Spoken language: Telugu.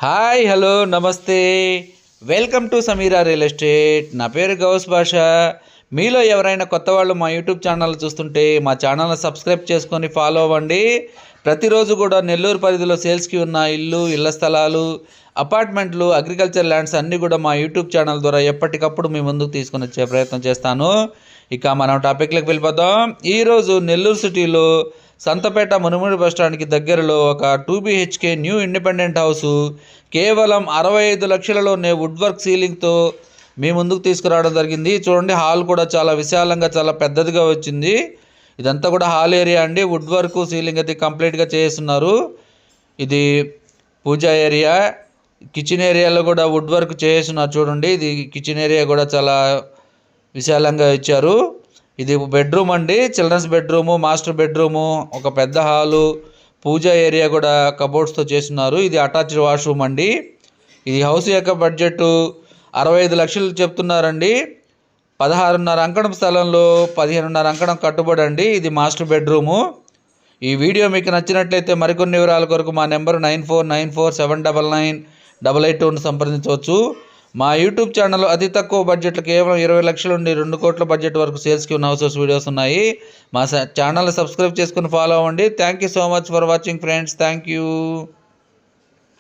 హాయ్ హలో నమస్తే. Welcome to Sameera real estate. నా పేరు గౌస్ భాషా. మీలో ఎవరైనా కొత్త వాళ్ళు మా యూట్యూబ్ ఛానల్ చూస్తుంటే మా ఛానల్ని సబ్స్క్రైబ్ చేసుకొని ఫాలో అవ్వండి. ప్రతిరోజు కూడా నెల్లూరు పరిధిలో సేల్స్కి ఉన్న ఇళ్ల స్థలాలు, అపార్ట్మెంట్లు, అగ్రికల్చర్ ల్యాండ్స్ అన్నీ కూడా మా యూట్యూబ్ ఛానల్ ద్వారా ఎప్పటికప్పుడు మీ ముందుకు తీసుకొని వచ్చే ప్రయత్నం చేస్తాను. ఇక మనం టాపిక్లోకి వెళ్ళిపోదాం. ఈరోజు నెల్లూరు సిటీలో సంతపేట మునిముడి బస్టాండ్కి దగ్గరలో ఒక 2 BHK న్యూ ఇండిపెండెంట్ హౌసు కేవలం 65 లక్షలలోనే వుడ్ వర్క్ సీలింగ్తో మీ ముందుకు తీసుకురావడం జరిగింది. చూడండి, హాల్ కూడా చాలా విశాలంగా చాలా పెద్దదిగా వచ్చింది. ఇదంతా కూడా హాల్ ఏరియా అండి. వుడ్ వర్క్ సీలింగ్ అయితే కంప్లీట్గా చేస్తున్నారు. ఇది పూజా ఏరియా. కిచెన్ ఏరియాలో కూడా వుడ్ వర్క్ చేస్తున్నారు. చూడండి, ఇది కిచెన్ ఏరియా కూడా చాలా విశాలంగా ఇచ్చారు. ఇది బెడ్రూమ్ అండి, చిల్డ్రన్స్ బెడ్రూము, మాస్టర్ బెడ్రూము, ఒక పెద్ద హాలు, పూజా ఏరియా కూడా కబోర్డ్స్తో చేస్తున్నారు. ఇది అటాచ్డ్ వాష్రూమ్ అండి. ఇది హౌస్ యొక్క బడ్జెట్ 65 లక్షలు చెప్తున్నారండి. 16.5 అంకణం స్థలంలో 15.5 అంకణం కట్టుబడి అండి. ఇది మాస్టర్ బెడ్రూము. ఈ వీడియో మీకు నచ్చినట్లయితే మరికొన్ని వివరాల కొరకు మా నెంబర్ 9494799882ను సంప్రదించవచ్చు. మా యూట్యూబ్ ఛానల్లో అతి తక్కువ బడ్జెట్లో కేవలం 20 లక్షల నుండి 2 కోట్ల బడ్జెట్ వరకు సేల్స్కి ఉన్న హౌసెస్ వీడియోస్ ఉన్నాయి. మా ఛానల్ని సబ్స్క్రైబ్ చేసుకుని ఫాలో అవ్వండి. Thank you so much for watching friends. Thank you.